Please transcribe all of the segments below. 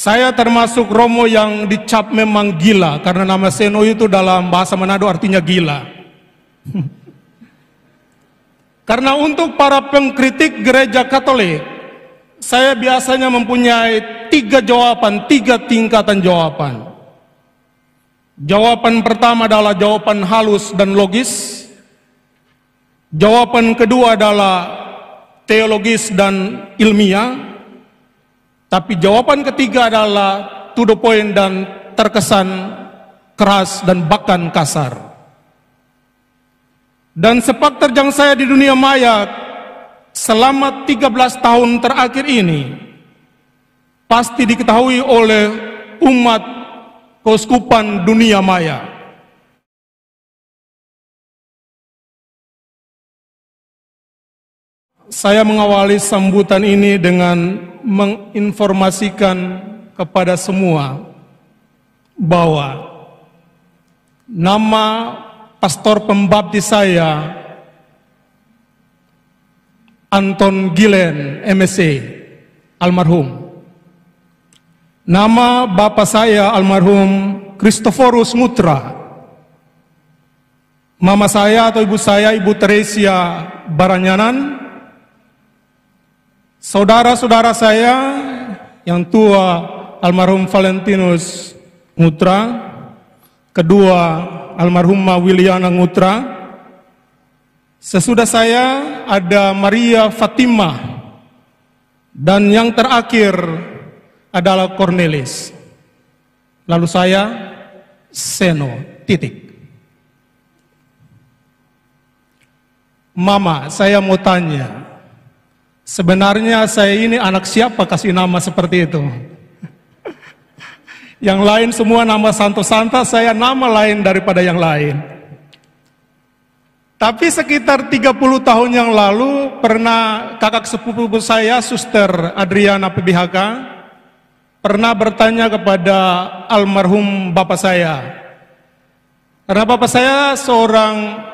Saya termasuk Romo yang dicap memang gila, karena nama Seno itu dalam bahasa Manado artinya gila. Karena untuk para pengkritik gereja Katolik, saya biasanya mempunyai 3 jawaban, 3 tingkatan jawaban. Jawaban pertama adalah jawaban halus dan logis. Jawaban kedua adalah teologis dan ilmiah. Tapi jawaban ketiga adalah to the point dan terkesan keras dan bahkan kasar. Dan sepak terjang saya di dunia maya selama 13 tahun terakhir ini pasti diketahui oleh umat keuskupan dunia maya. Saya mengawali sambutan ini dengan menginformasikan kepada semua bahwa nama pastor pembaptis saya Anton Gilen MSc almarhum. Nama bapak saya almarhum Christophorus Mutra. Mama saya atau ibu saya Ibu Teresia Baranyanan. Saudara-saudara saya yang tua almarhum Valentinus Mutra, kedua almarhumah Wiliana Mutra. Sesudah saya ada Maria Fatimah, dan yang terakhir adalah Cornelis. Lalu saya Seno, titik. Mama, saya mau tanya, sebenarnya saya ini anak siapa kasih nama seperti itu? Yang lain semua nama santo-santa, saya nama lain daripada yang lain. Tapi sekitar 30 tahun yang lalu pernah kakak sepupu saya, Suster Adriana PBHK, pernah bertanya kepada almarhum bapak saya. Karena bapak saya seorang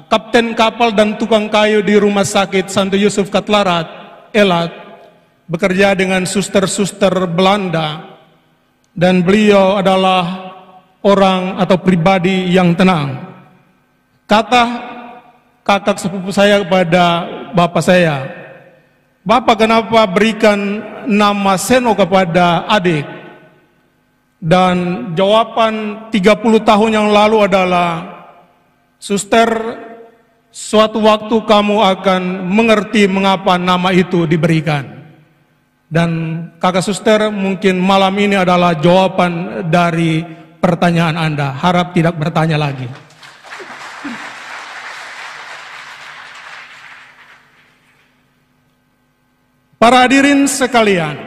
kapten kapal dan tukang kayu di Rumah Sakit Santo Yusuf Katlarat, Elat, bekerja dengan suster-suster Belanda, dan beliau adalah orang atau pribadi yang tenang. Kata kakak sepupu saya kepada bapak saya, "Bapak, kenapa berikan nama Seno kepada adik?" Dan jawaban 30 tahun yang lalu adalah, "Suster, suatu waktu kamu akan mengerti mengapa nama itu diberikan." Dan kakak suster, mungkin malam ini adalah jawaban dari pertanyaan Anda. Harap tidak bertanya lagi. Para hadirin sekalian,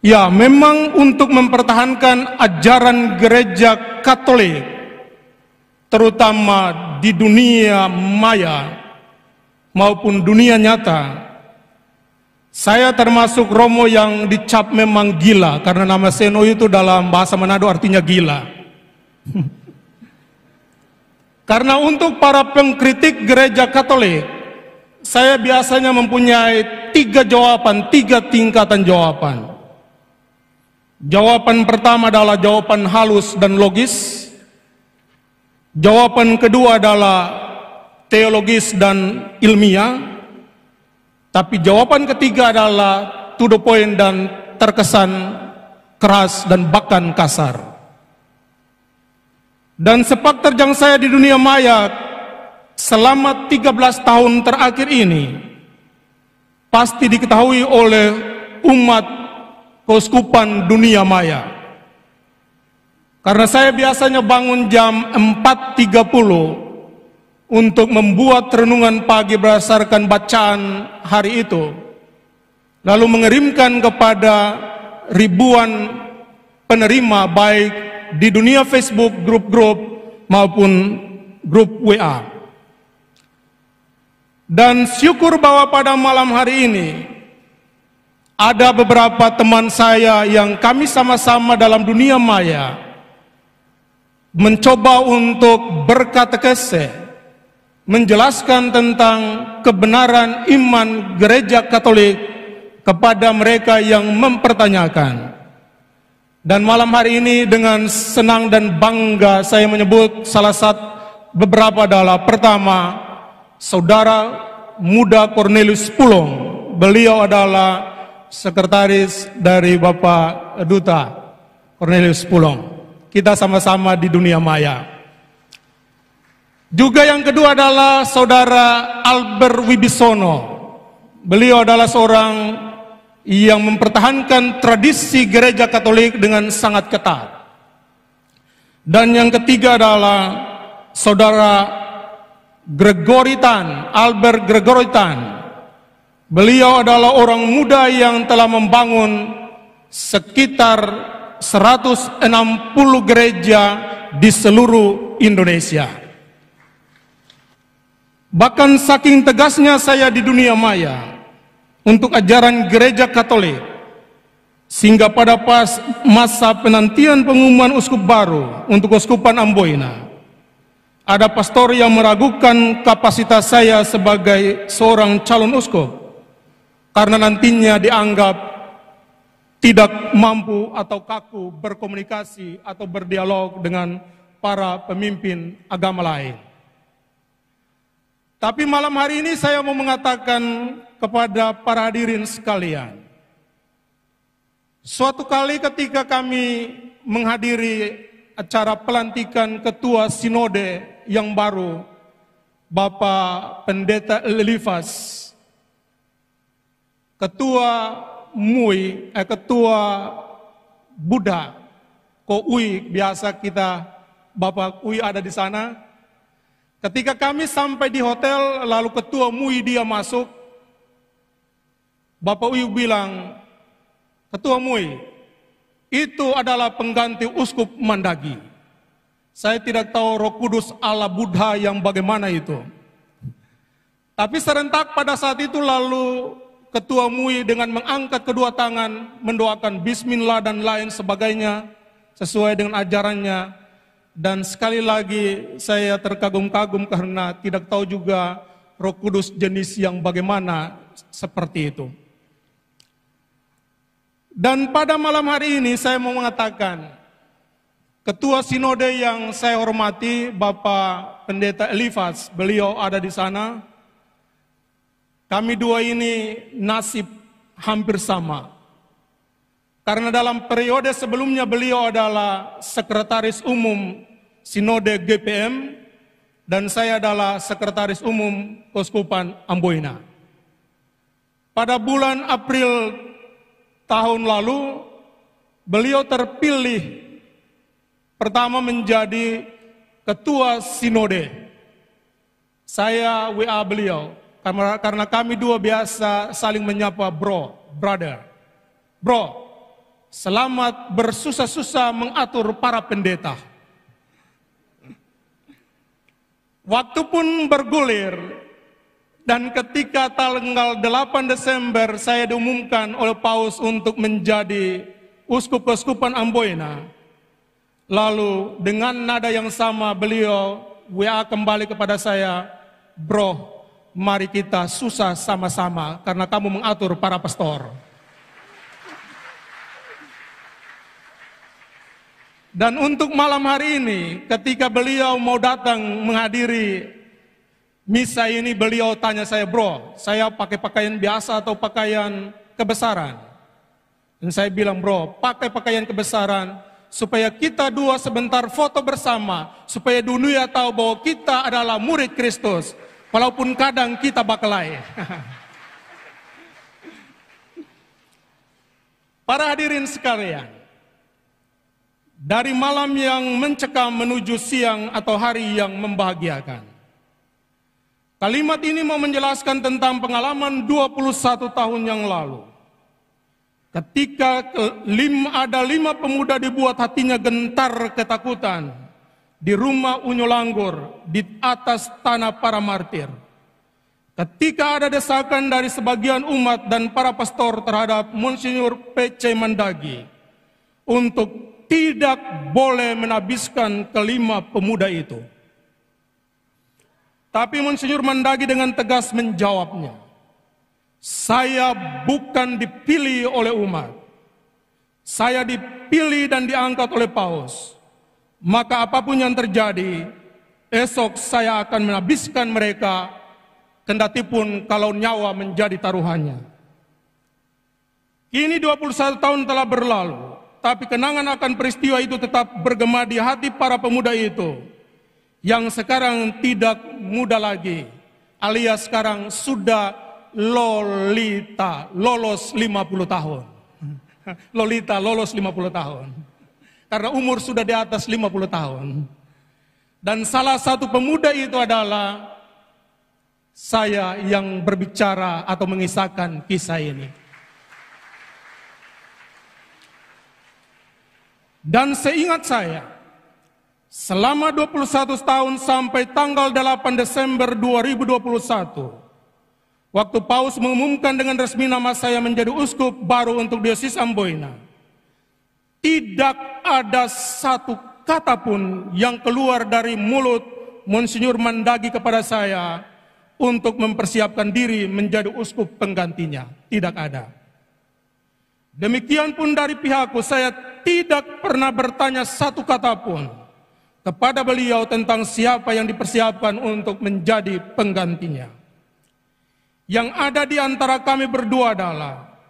ya memang untuk mempertahankan ajaran gereja Katolik, terutama di dunia maya maupun dunia nyata, saya termasuk Romo yang dicap memang gila, karena nama Seno itu dalam bahasa Manado artinya gila. Karena untuk para pengkritik gereja Katolik, saya biasanya mempunyai 3 jawaban, 3 tingkatan jawaban. Jawaban pertama adalah jawaban halus dan logis. Jawaban kedua adalah teologis dan ilmiah. Tapi jawaban ketiga adalah to the point dan terkesan keras dan bahkan kasar. Dan sepak terjang saya di dunia maya selama 13 tahun terakhir ini pasti diketahui oleh umat keuskupan dunia maya. Karena saya biasanya bangun jam 4.30 untuk membuat renungan pagi berdasarkan bacaan hari itu, lalu mengirimkan kepada ribuan penerima baik di dunia Facebook, grup-grup maupun grup WA. Dan syukur bahwa pada malam hari ini ada beberapa teman saya yang kami sama-sama dalam dunia maya mencoba untuk berkatekese, menjelaskan tentang kebenaran iman gereja Katolik kepada mereka yang mempertanyakan. Dan malam hari ini dengan senang dan bangga saya menyebut salah satu beberapa adalah pertama, Saudara Muda Cornelius Pulong. Beliau adalah sekretaris dari Bapak Duta Cornelius Pulong. Kita sama-sama di dunia maya. Juga yang kedua adalah Saudara Albert Wibisono. Beliau adalah seorang yang mempertahankan tradisi gereja Katolik dengan sangat ketat. Dan yang ketiga adalah Saudara Gregoritan, Albert Gregoritan. Beliau adalah orang muda yang telah membangun sekitar 160 gereja di seluruh Indonesia. Bahkan saking tegasnya saya di dunia maya untuk ajaran gereja Katolik, sehingga pada masa penantian pengumuman uskup baru untuk Uskupan Amboina, ada pastor yang meragukan kapasitas saya sebagai seorang calon uskup karena nantinya dianggap tidak mampu atau kaku berkomunikasi atau berdialog dengan para pemimpin agama lain. Tapi malam hari ini saya mau mengatakan kepada para hadirin sekalian, suatu kali ketika kami menghadiri acara pelantikan ketua sinode yang baru, Bapak Pendeta Elifas, ketua MUI, ketua Buddha, Koui, biasa kita, Bapak Kui ada di sana. Ketika kami sampai di hotel, lalu ketua MUI dia masuk, Bapak Uyu bilang, Ketua MUI, itu adalah pengganti Uskup Mandagi. Saya tidak tahu Roh Kudus ala Buddha yang bagaimana itu. Tapi serentak pada saat itu lalu Ketua MUI dengan mengangkat kedua tangan, mendoakan Bismillah dan lain sebagainya, sesuai dengan ajarannya. Dan sekali lagi saya terkagum-kagum karena tidak tahu juga Roh Kudus jenis yang bagaimana seperti itu. Dan pada malam hari ini saya mau mengatakan, Ketua Sinode yang saya hormati, Bapak Pendeta Elifas, beliau ada di sana. Kami dua ini nasib hampir sama. Karena dalam periode sebelumnya beliau adalah Sekretaris Umum Sinode GPM dan saya adalah Sekretaris Umum Keuskupan Amboina. Pada bulan April tahun lalu, beliau terpilih pertama menjadi Ketua Sinode. Saya WA beliau, karena kami dua biasa saling menyapa brother. Bro, selamat bersusah-susah mengatur para pendeta. Waktu pun bergulir, dan ketika tanggal 8 Desember saya diumumkan oleh Paus untuk menjadi Uskup Keuskupan Amboina. Lalu dengan nada yang sama beliau WA kembali kepada saya, bro, mari kita susah sama-sama karena kamu mengatur para pastor. Dan untuk malam hari ini, ketika beliau mau datang menghadiri misa ini, beliau tanya saya, bro, saya pakai pakaian biasa atau pakaian kebesaran? Dan saya bilang, bro, pakai pakaian kebesaran supaya kita dua sebentar foto bersama, supaya dunia tahu bahwa kita adalah murid Kristus, walaupun kadang kita bakelai. Para hadirin sekalian, dari malam yang mencekam menuju siang atau hari yang membahagiakan. Kalimat ini mau menjelaskan tentang pengalaman 21 tahun yang lalu. Ketika ada 5 pemuda dibuat hatinya gentar ketakutan di rumah Unyo Langgur di atas tanah para martir. Ketika ada desakan dari sebagian umat dan para pastor terhadap Monsinyur P.C. Mandagi untuk tidak boleh menabiskan ke-5 pemuda itu. Tapi Monsinyur Mandagi dengan tegas menjawabnya, Saya bukan dipilih oleh umat. Saya dipilih dan diangkat oleh Paus. Maka apapun yang terjadi, esok saya akan menghabiskan mereka, kendatipun kalau nyawa menjadi taruhannya. Kini 21 tahun telah berlalu, tapi kenangan akan peristiwa itu tetap bergema di hati para pemuda itu, yang sekarang tidak muda lagi, alias sekarang sudah Lolita, lolos 50 tahun. Lolita, lolos 50 tahun. Karena umur sudah di atas 50 tahun. Dan salah satu pemuda itu adalah saya yang berbicara atau mengisahkan kisah ini. Dan seingat saya, selama 21 tahun sampai tanggal 8 Desember 2021, waktu Paus mengumumkan dengan resmi nama saya menjadi uskup baru untuk Diosis Amboina, tidak ada satu kata pun yang keluar dari mulut Monsinyur Mandagi kepada saya untuk mempersiapkan diri menjadi uskup penggantinya. Tidak ada. Demikian pun dari pihakku, saya tidak pernah bertanya satu kata pun kepada beliau tentang siapa yang dipersiapkan untuk menjadi penggantinya. Yang ada di antara kami berdua adalah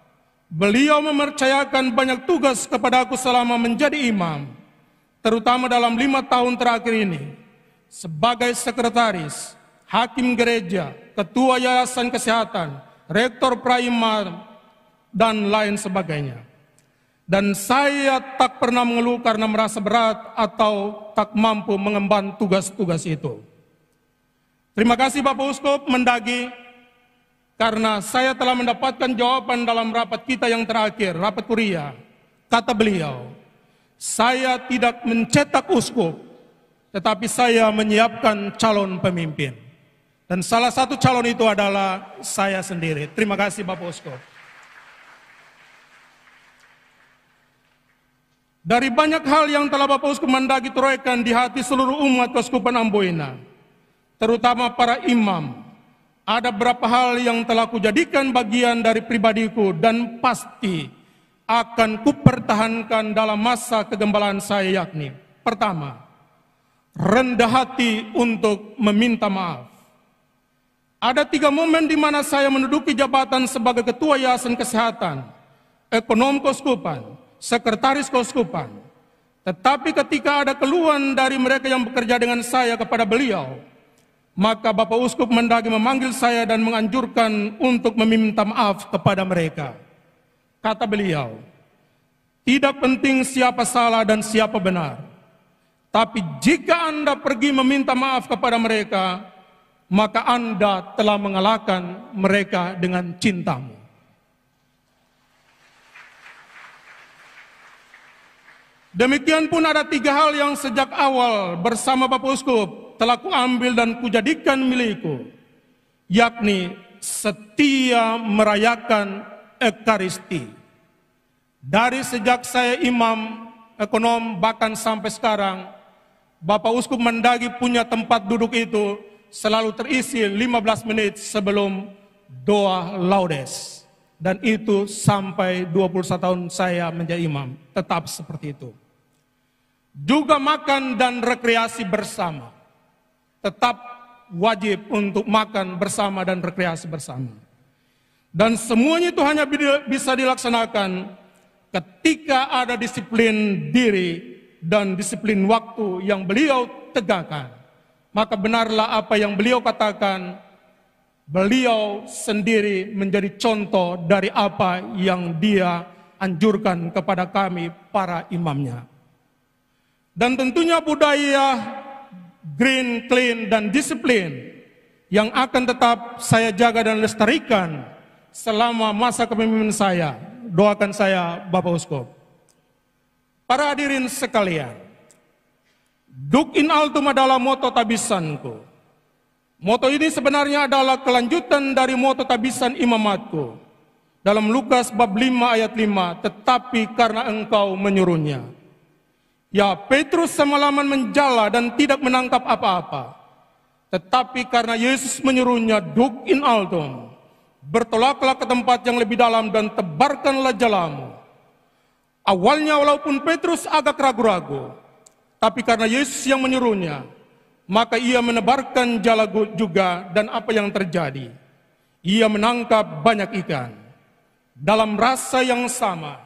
beliau mempercayakan banyak tugas kepada aku selama menjadi imam, terutama dalam 5 tahun terakhir ini, sebagai sekretaris, hakim gereja, ketua yayasan kesehatan, rektor praimar, dan lain sebagainya. Dan saya tak pernah mengeluh karena merasa berat atau tak mampu mengemban tugas-tugas itu. Terima kasih Bapak Uskup Mendagi, karena saya telah mendapatkan jawaban dalam rapat kita yang terakhir, rapat kuria. Kata beliau, saya tidak mencetak uskup, tetapi saya menyiapkan calon pemimpin. Dan salah satu calon itu adalah saya sendiri. Terima kasih Bapak Uskup. Dari banyak hal yang telah Bapak Uskup Mendagi torehkan di hati seluruh umat Keuskupan Amboina, terutama para imam, ada beberapa hal yang telah kujadikan bagian dari pribadiku dan pasti akan kupertahankan dalam masa kegembalaan saya, yakni pertama, rendah hati untuk meminta maaf. Ada 3 momen di mana saya menduduki jabatan sebagai ketua yayasan kesehatan, ekonom keuskupan, sekretaris keuskupan. Tetapi ketika ada keluhan dari mereka yang bekerja dengan saya kepada beliau, maka Bapak Uskup Mendagi memanggil saya dan menganjurkan untuk meminta maaf kepada mereka. Kata beliau, tidak penting siapa salah dan siapa benar, tapi jika Anda pergi meminta maaf kepada mereka, maka Anda telah mengalahkan mereka dengan cintamu. Demikian pun ada 3 hal yang sejak awal bersama Bapak Uskup telah kuambil dan kujadikan milikku, yakni setia merayakan Ekaristi. Dari sejak saya imam, ekonom, bahkan sampai sekarang, Bapak Uskup Mendagi punya tempat duduk itu selalu terisi 15 menit sebelum doa laudes. Dan itu sampai 21 tahun saya menjadi imam, tetap seperti itu. Juga makan dan rekreasi bersama. Tetap wajib untuk makan bersama dan rekreasi bersama. Dan semuanya itu hanya bisa dilaksanakan ketika ada disiplin diri dan disiplin waktu yang beliau tegakkan. Maka benarlah apa yang beliau katakan, beliau sendiri menjadi contoh dari apa yang dia anjurkan kepada kami para imamnya. Dan tentunya budaya green, clean, dan disiplin yang akan tetap saya jaga dan lestarikan selama masa kepemimpinan saya. Doakan saya Bapak Uskup. Para hadirin sekalian, Duc in altum adalah moto tabisanku. Moto ini sebenarnya adalah kelanjutan dari moto tabisan imamatku. Dalam Lukas bab 5 ayat 5, tetapi karena engkau menyuruhnya. Ya, Petrus semalaman menjala dan tidak menangkap apa-apa. Tetapi karena Yesus menyuruhnya, Duc in altum, bertolaklah ke tempat yang lebih dalam dan tebarkanlah jalamu. Awalnya walaupun Petrus agak ragu-ragu, tapi karena Yesus yang menyuruhnya, maka ia menebarkan jala juga, dan apa yang terjadi? Ia menangkap banyak ikan. Dalam rasa yang sama,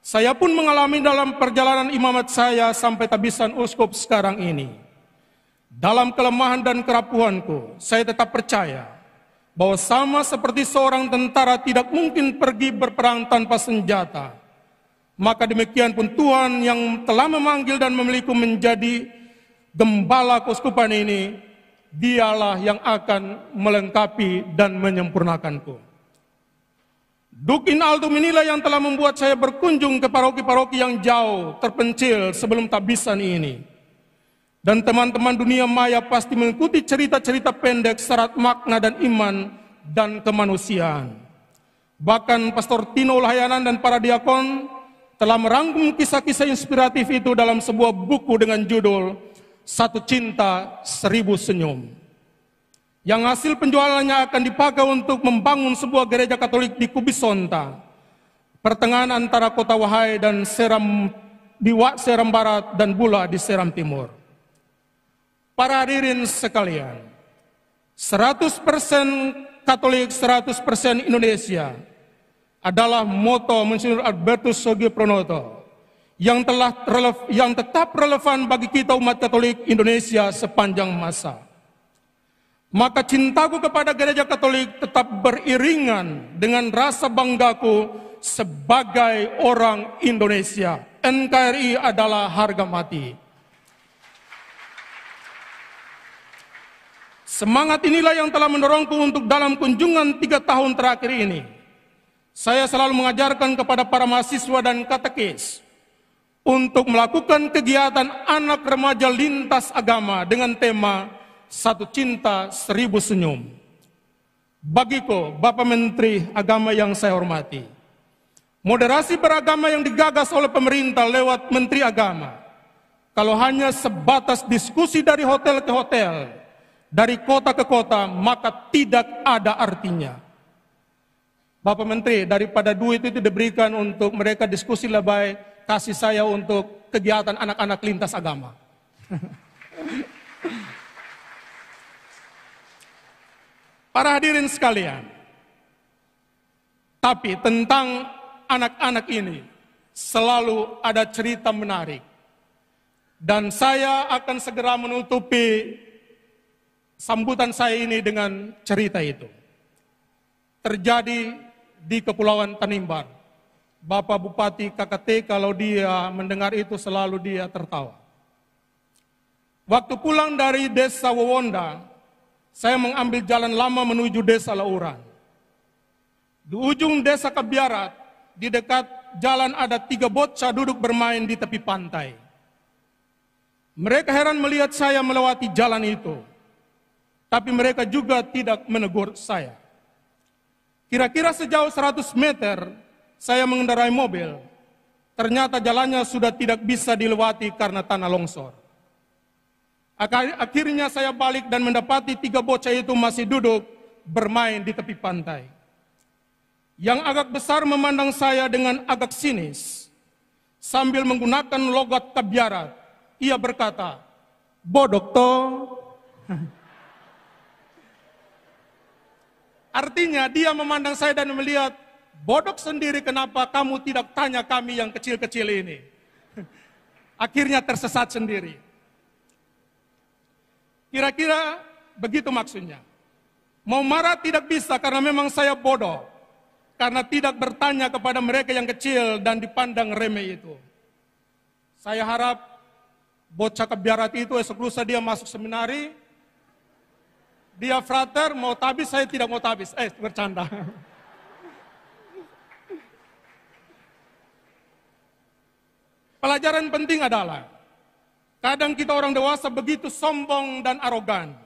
saya pun mengalami dalam perjalanan imamat saya sampai tabisan uskup sekarang ini. Dalam kelemahan dan kerapuhanku, saya tetap percaya bahwa sama seperti seorang tentara tidak mungkin pergi berperang tanpa senjata, maka demikian pun Tuhan yang telah memanggil dan memilihku menjadi gembala keuskupan ini, dialah yang akan melengkapi dan menyempurnakanku. Duk in altum inilah yang telah membuat saya berkunjung ke paroki-paroki yang jauh, terpencil sebelum tabisan ini. Dan teman-teman dunia maya pasti mengikuti cerita-cerita pendek syarat makna dan iman dan kemanusiaan. Bahkan Pastor Tino Layanan dan para diakon telah merangkum kisah-kisah inspiratif itu dalam sebuah buku dengan judul Satu Cinta Seribu Senyum, yang hasil penjualannya akan dipakai untuk membangun sebuah gereja Katolik di Kubisonta, pertengahan antara kota Wahai dan Seram di Seram Barat dan Bula di Seram Timur. Para hadirin sekalian, 100% Katolik, 100% Indonesia adalah moto Monsignor Albertus Sogio Pronoto yang tetap relevan bagi kita umat Katolik Indonesia sepanjang masa. Maka cintaku kepada gereja Katolik tetap beriringan dengan rasa banggaku sebagai orang Indonesia. NKRI adalah harga mati. Semangat inilah yang telah mendorongku untuk dalam kunjungan 3 tahun terakhir ini, saya selalu mengajarkan kepada para mahasiswa dan katekis untuk melakukan kegiatan anak remaja lintas agama dengan tema Satu Cinta Seribu Senyum. Bagiku, Bapak Menteri Agama yang saya hormati, moderasi beragama yang digagas oleh pemerintah lewat Menteri Agama, kalau hanya sebatas diskusi dari hotel ke hotel, dari kota ke kota, maka tidak ada artinya. Bapak Menteri, daripada duit itu diberikan untuk mereka diskusi lebay, kasih saya untuk kegiatan anak-anak lintas agama. Para hadirin sekalian, tapi tentang anak-anak ini selalu ada cerita menarik. Dan saya akan segera menutupi sambutan saya ini dengan cerita itu. Terjadi di Kepulauan Tanimbar. Bapak Bupati KKT kalau dia mendengar itu selalu dia tertawa. Waktu pulang dari desa Wawonda, saya mengambil jalan lama menuju desa Lauran. Di ujung desa Kebiarat, di dekat jalan ada 3 bocah duduk bermain di tepi pantai. Mereka heran melihat saya melewati jalan itu, tapi mereka juga tidak menegur saya. Kira-kira sejauh 100 meter, saya mengendarai mobil. Ternyata jalannya sudah tidak bisa dilewati karena tanah longsor. Akhirnya saya balik dan mendapati 3 bocah itu masih duduk bermain di tepi pantai. Yang agak besar memandang saya dengan agak sinis. Sambil menggunakan logat Kebiarat, ia berkata, "Bodok toh." Artinya dia memandang saya dan melihat, "Bodok sendiri, kenapa kamu tidak tanya kami yang kecil-kecil ini?" Akhirnya tersesat sendiri. Kira-kira begitu maksudnya. Mau marah tidak bisa karena memang saya bodoh. Karena tidak bertanya kepada mereka yang kecil dan dipandang remeh itu. Saya harap bocah Kebiarat itu esok lusa dia masuk seminari. Dia frater, mau tabis, saya tidak mau tabis. Bercanda. Pelajaran penting adalah, kadang kita orang dewasa begitu sombong dan arogan,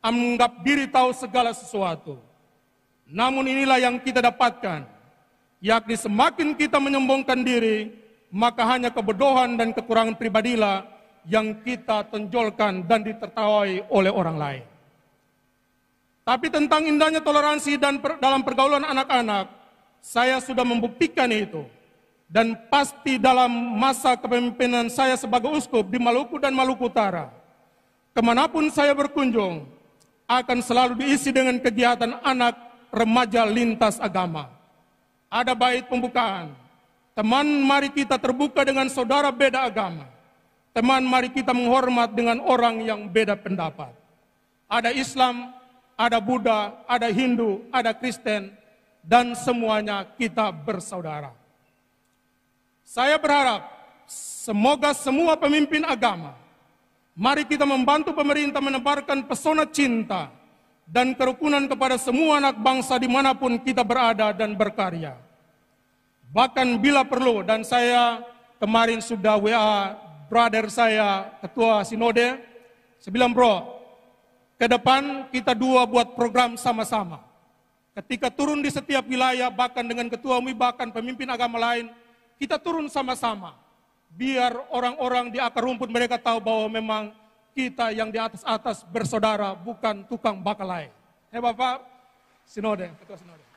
menganggap diri tahu segala sesuatu. Namun inilah yang kita dapatkan, yakni semakin kita menyombongkan diri, maka hanya kebodohan dan kekurangan pribadilah yang kita tonjolkan dan ditertawai oleh orang lain. Tapi tentang indahnya toleransi dan dalam pergaulan anak-anak, saya sudah membuktikan itu. Dan pasti dalam masa kepemimpinan saya sebagai uskup di Maluku dan Maluku Utara, kemanapun saya berkunjung, akan selalu diisi dengan kegiatan anak remaja lintas agama. Ada bait pembukaan, teman mari kita terbuka dengan saudara beda agama. Teman mari kita menghormat dengan orang yang beda pendapat. Ada Islam, ada Buddha, ada Hindu, ada Kristen, dan semuanya kita bersaudara. Saya berharap semoga semua pemimpin agama, mari kita membantu pemerintah menebarkan pesona cinta dan kerukunan kepada semua anak bangsa dimanapun kita berada dan berkarya. Bahkan bila perlu, dan saya kemarin sudah WA brother saya, ketua sinode, saya bilang bro, ke depan kita dua buat program sama-sama. Ketika turun di setiap wilayah, bahkan dengan ketua UMI, bahkan pemimpin agama lain, kita turun sama-sama. Biar orang-orang di akar rumput mereka tahu bahwa memang kita yang di atas-atas bersaudara, bukan tukang bakalai. Bapak Sinode, Ketua Sinode.